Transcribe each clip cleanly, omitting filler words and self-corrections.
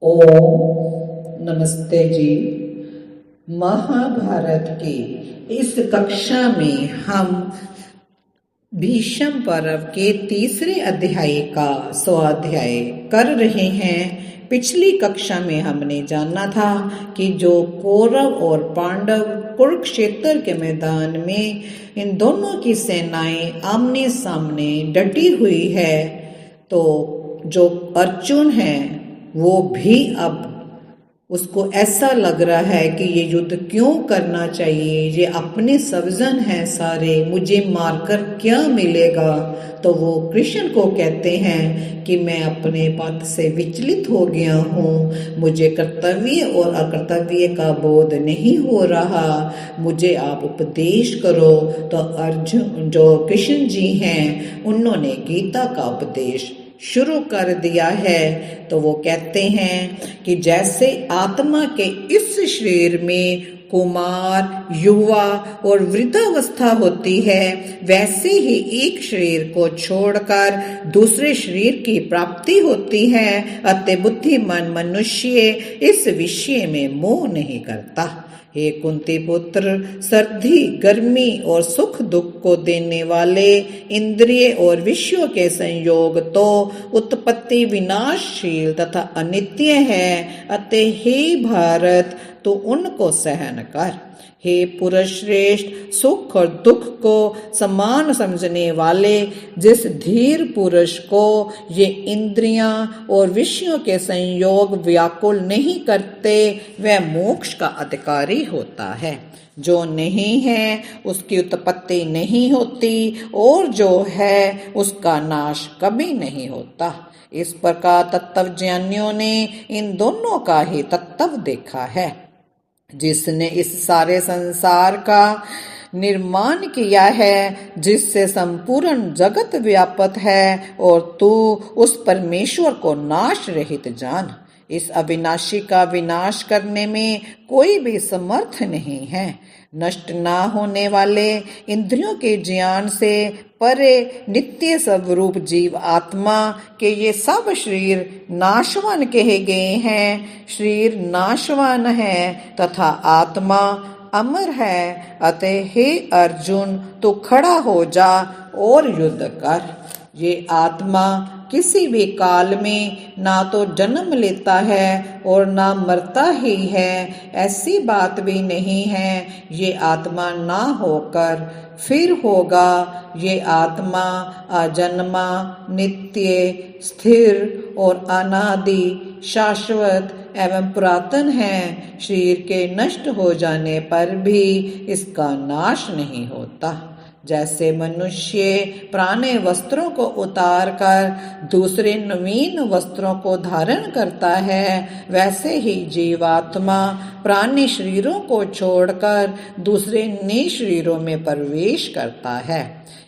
ओम नमस्ते जी। महाभारत की इस कक्षा में हम भीष्म पर्व के तीसरे अध्याय का स्वाध्याय कर रहे हैं। पिछली कक्षा में हमने जाना था कि जो कौरव और पांडव कुरुक्षेत्र के मैदान में इन दोनों की सेनाएं आमने सामने डटी हुई है, तो जो अर्जुन है वो भी अब उसको ऐसा लग रहा है कि ये युद्ध क्यों करना चाहिए, ये अपने स्वजन हैं सारे, मुझे मारकर क्या मिलेगा। तो वो कृष्ण को कहते हैं कि मैं अपने पथ से विचलित हो गया हूँ, मुझे कर्तव्य और अकर्तव्य का बोध नहीं हो रहा, मुझे आप उपदेश करो। तो अर्जुन जो कृष्ण जी हैं उन्होंने गीता का उपदेश शुरू कर दिया है। तो वो कहते हैं कि जैसे आत्मा के इस शरीर में कुमार, युवा और वृद्धावस्था होती है, वैसे ही एक शरीर को छोड़कर दूसरे शरीर की प्राप्ति होती है। अतः बुद्धिमान मनुष्य इस विषय में मोह नहीं करता। हे कुंती पुत्र, सर्दी, गर्मी और सुख दुख को देने वाले इंद्रिय और विषयों के संयोग तो उत्पत्ति विनाशशील तथा अनित्य है। अतः हे भारत, तो उनको सहन कर। हे पुरुष श्रेष्ठ, सुख और दुख को समान समझने वाले जिस धीर पुरुष को ये इंद्रियां और विषयों के संयोग व्याकुल नहीं करते, वह मोक्ष का अधिकारी होता है। जो नहीं है उसकी उत्पत्ति नहीं होती, और जो है उसका नाश कभी नहीं होता। इस प्रकार तत्वज्ञानियों ने इन दोनों का ही तत्व देखा है। जिसने इस सारे संसार का निर्माण किया है, जिससे संपूर्ण जगत व्यापक है, और तू उस परमेश्वर को नाश रहित जान। इस अविनाशी का विनाश करने में कोई भी समर्थ नहीं है। नष्ट ना होने वाले इंद्रियों के ज्ञान से परे नित्य स्वरूप जीव आत्मा के ये सब शरीर नाशवान कहे गए हैं। शरीर नाशवान है तथा आत्मा अमर है। अतः हे अर्जुन, तू खड़ा हो जा और युद्ध कर। ये आत्मा किसी भी काल में ना तो जन्म लेता है और ना मरता ही है, ऐसी बात भी नहीं है। ये आत्मा ना होकर फिर होगा। ये आत्मा अजन्मा, नित्य, स्थिर और अनादि, शाश्वत एवं पुरातन है। शरीर के नष्ट हो जाने पर भी इसका नाश नहीं होता। जैसे मनुष्य पुराने वस्त्रों को उतार कर दूसरे नवीन वस्त्रों को धारण करता है, वैसे ही जीवात्मा पुराने शरीरों को छोड़कर दूसरे नए शरीरों में प्रवेश करता है।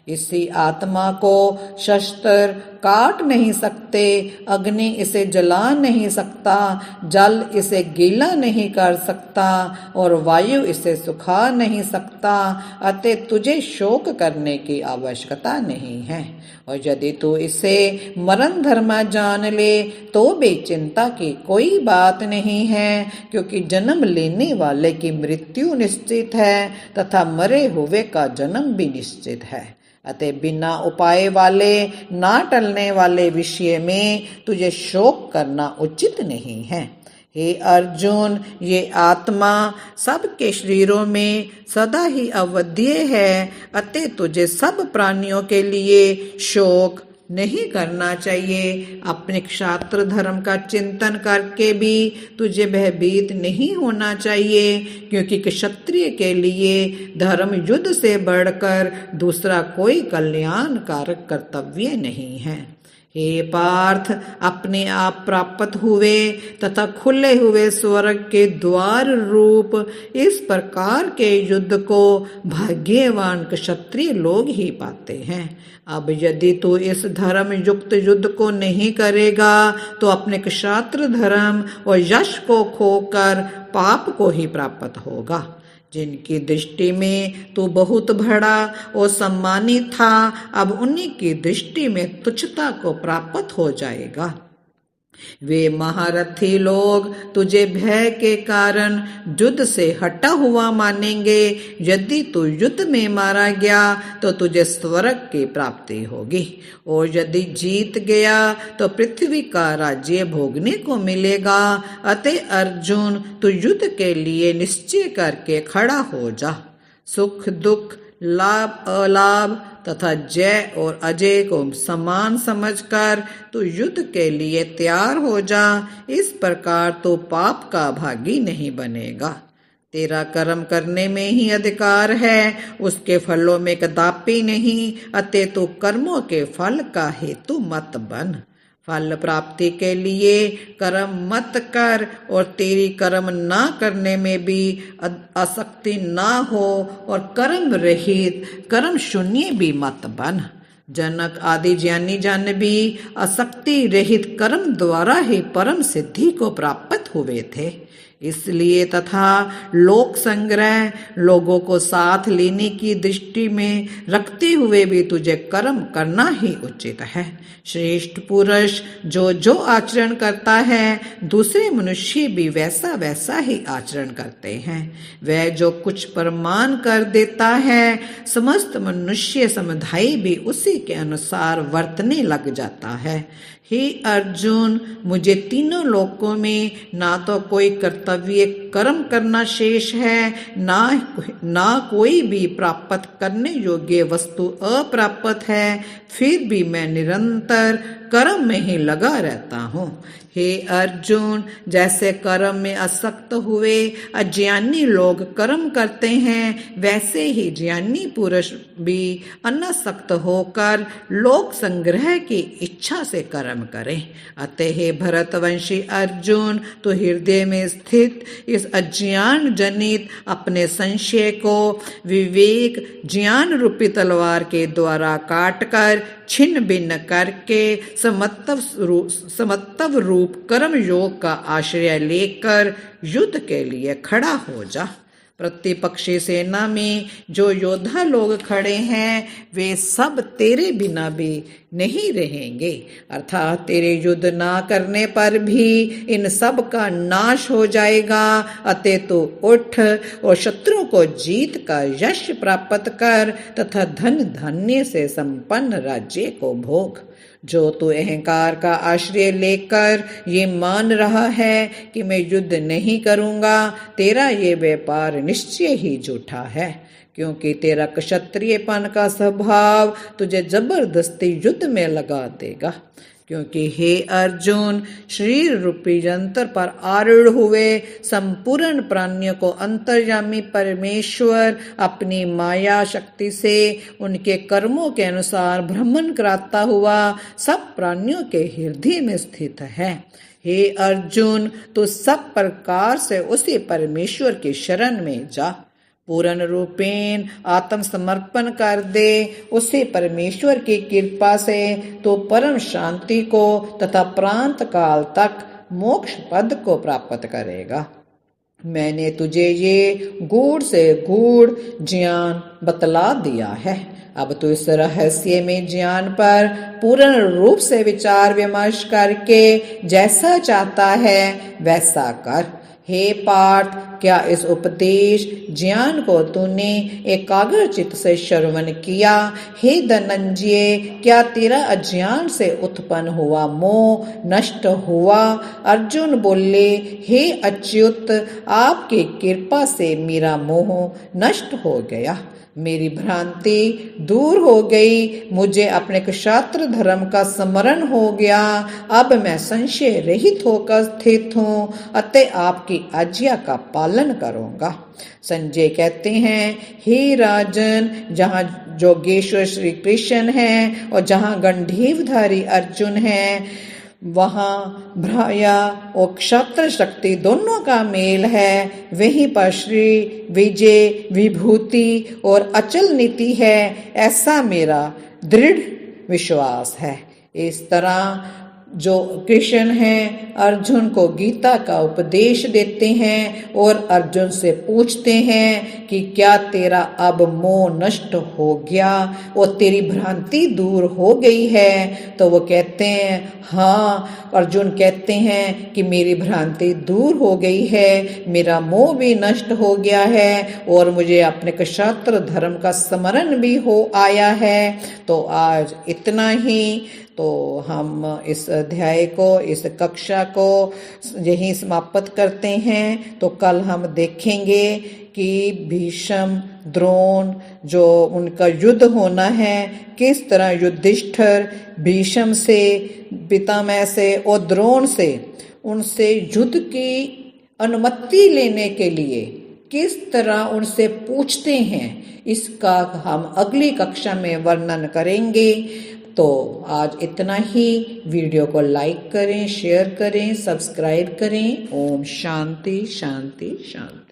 इसी आत्मा को शस्त्र काट नहीं सकते, अग्नि इसे जला नहीं सकता, जल इसे गीला नहीं कर सकता और वायु इसे सुखा नहीं सकता। अतः तुझे शोक करने की आवश्यकता नहीं है। और यदि तू इसे मरण धर्म जान ले तो भी चिंता की कोई बात नहीं है, क्योंकि जन्म लेने वाले की मृत्यु निश्चित है तथा मरे हुए का जन्म भी निश्चित है। अतः बिना उपाय वाले, ना टलने वाले विषय में तुझे शोक करना उचित नहीं है। हे अर्जुन, ये आत्मा सबके शरीरों में सदा ही अवध्य है। अतः तुझे सब प्राणियों के लिए शोक नहीं करना चाहिए। अपने क्षात्र धर्म का चिंतन करके भी तुझे भयभीत नहीं होना चाहिए, क्योंकि क्षत्रिय के लिए धर्म युद्ध से बढ़कर दूसरा कोई कल्याणकारक कर्तव्य नहीं है। हे पार्थ, अपने आप प्राप्त हुए तथा खुले हुए स्वर्ग के द्वार रूप इस प्रकार के युद्ध को भाग्यवान क्षत्रिय लोग ही पाते हैं। अब यदि तू इस धर्म युक्त युद्ध को नहीं करेगा तो अपने क्षात्र धर्म और यश को खोकर पाप को ही प्राप्त होगा। जिनकी दृष्टि में तू बहुत बड़ा और सम्मानित था, अब उन्हीं की दृष्टि में तुच्छता को प्राप्त हो जाएगा। वे महारथी लोग तुझे भय के कारण युद्ध से हटा हुआ मानेंगे। यदि तू युद्ध में मारा गया तो तुझे स्वर्ग की प्राप्ति होगी, और यदि जीत गया तो पृथ्वी का राज्य भोगने को मिलेगा। अतः अर्जुन, तू युद्ध के लिए निश्चय करके खड़ा हो जा। सुख दुख, लाभ अलाभ तथा जय और अजय को समान समझकर तू युद्ध के लिए तैयार हो जा। इस प्रकार तो पाप का भागी नहीं बनेगा। तेरा कर्म करने में ही अधिकार है, उसके फलों में कदापि नहीं। अतः तू कर्मों के फल का हेतु मत बन। फल प्राप्ति के लिए कर्म मत कर, और तेरी कर्म ना करने में भी आसक्ति ना हो, और कर्म रहित कर्म शून्य भी मत बन। जनक आदि ज्ञानी जन भी आसक्ति रहित कर्म द्वारा ही परम सिद्धि को प्राप्त हुए थे। इसलिए तथा लोक संग्रह, लोगों को साथ लेने की दृष्टि में रखते हुए भी तुझे कर्म करना ही उचित है। श्रेष्ठ पुरुष जो जो आचरण करता है, दूसरे मनुष्य भी वैसा वैसा ही आचरण करते हैं। वह जो कुछ प्रमाण कर देता है, समस्त मनुष्य समुदाय भी उसी के अनुसार वर्तने लग जाता है। हे अर्जुन, मुझे तीनों लोकों में ना तो कोई कर्तव्य कर्म करना शेष है, ना कोई भी प्राप्त करने योग्य वस्तु अप्राप्त है। फिर भी मैं निरंतर कर्म में ही लगा रहता हूँ। हे अर्जुन, जैसे कर्म में आसक्त हुए अज्ञानी लोग कर्म करते हैं, वैसे ही ज्ञानी पुरुष भी अनासक्त होकर लोक संग्रह की इच्छा से कर्म करें। अतः हे भरतवंशी अर्जुन, तो हृदय में स्थित इस अज्ञान जनित अपने संशय को विवेक ज्ञान रूपी तलवार के द्वारा काटकर छिन्न भिन्न करके समत्व रूप कर्म योग का आश्रय लेकर युद्ध के लिए खड़ा हो जा। प्रतिपक्षी सेना में जो योद्धा लोग खड़े हैं, वे सब तेरे बिना भी नहीं रहेंगे, अर्थात तेरे युद्ध ना करने पर भी इन सब का नाश हो जाएगा। अतः तो उठ और शत्रु को जीत का यश प्राप्त कर तथा धन धान्य से संपन्न राज्य को भोग। जो तू अहंकार का आश्रय लेकर ये मान रहा है कि मैं युद्ध नहीं करूंगा, तेरा ये व्यापार निश्चय ही झूठा है, क्योंकि तेरा क्षत्रियपन का स्वभाव तुझे जबरदस्ती युद्ध में लगा देगा। क्योंकि हे अर्जुन, शरीर रूपी यंत्र पर आरूढ़ हुए संपूर्ण प्राणियों को अंतर्यामी परमेश्वर अपनी माया शक्ति से उनके कर्मों के अनुसार भ्रमण कराता हुआ सब प्राणियों के हृदय में स्थित है। हे अर्जुन, तो सब प्रकार से उसी परमेश्वर की शरण में जा। पूर्ण रूपेण आत्मसमर्पण कर दे। उसी परमेश्वर की कृपा से तो परम शांति को तथा प्रांत काल तक मोक्ष पद को प्राप्त करेगा। मैंने तुझे ये गूढ़ से गूढ़ ज्ञान बतला दिया है। अब तो इस रहस्य में ज्ञान पर पूर्ण रूप से विचार विमर्श करके जैसा चाहता है वैसा कर। हे पार्थ, क्या इस उपदेश ज्ञान को तूने एकाग्रचित्त से श्रवण किया? हे धनंजय, क्या तेरा अज्ञान से उत्पन्न हुआ मोह नष्ट हुआ? अर्जुन बोले, हे अच्युत, आपकी कृपा से मेरा मोह नष्ट हो गया, मेरी भ्रांति दूर हो गई, मुझे अपने क्षात्र धर्म का स्मरण हो गया। अब मैं संशय रहित होकर स्थित हूँ, अतः आपकी आज्ञा का पालन करूँगा। संजय कहते हैं, हे राजन, जहाँ जोगेश्वर श्री कृष्ण हैं और जहाँ गंडीवधारी अर्जुन हैं, वहाँ भ्राया और क्षत्र शक्ति दोनों का मेल है। वहीं पर श्री विजय विभूति और अचल नीति है, ऐसा मेरा दृढ़ विश्वास है। इस तरह जो कृष्ण हैं अर्जुन को गीता का उपदेश देते हैं और अर्जुन से पूछते हैं कि क्या तेरा अब मोह नष्ट हो गया और तेरी भ्रांति दूर हो गई है? तो वो कहते हैं, हाँ, अर्जुन कहते हैं कि मेरी भ्रांति दूर हो गई है, मेरा मोह भी नष्ट हो गया है और मुझे अपने क्षात्र धर्म का स्मरण भी हो आया है। तो आज इतना ही। तो हम इस अध्याय को, इस कक्षा को यहीं समाप्त करते हैं। तो कल हम देखेंगे कि भीष्म, द्रोण, जो उनका युद्ध होना है, किस तरह युधिष्ठिर भीष्म से, पितामह से और द्रोण से, उनसे युद्ध की अनुमति लेने के लिए किस तरह उनसे पूछते हैं, इसका हम अगली कक्षा में वर्णन करेंगे। तो आज इतना ही। वीडियो को लाइक करें, शेयर करें, सब्सक्राइब करें। ओम शांति शांति शांति।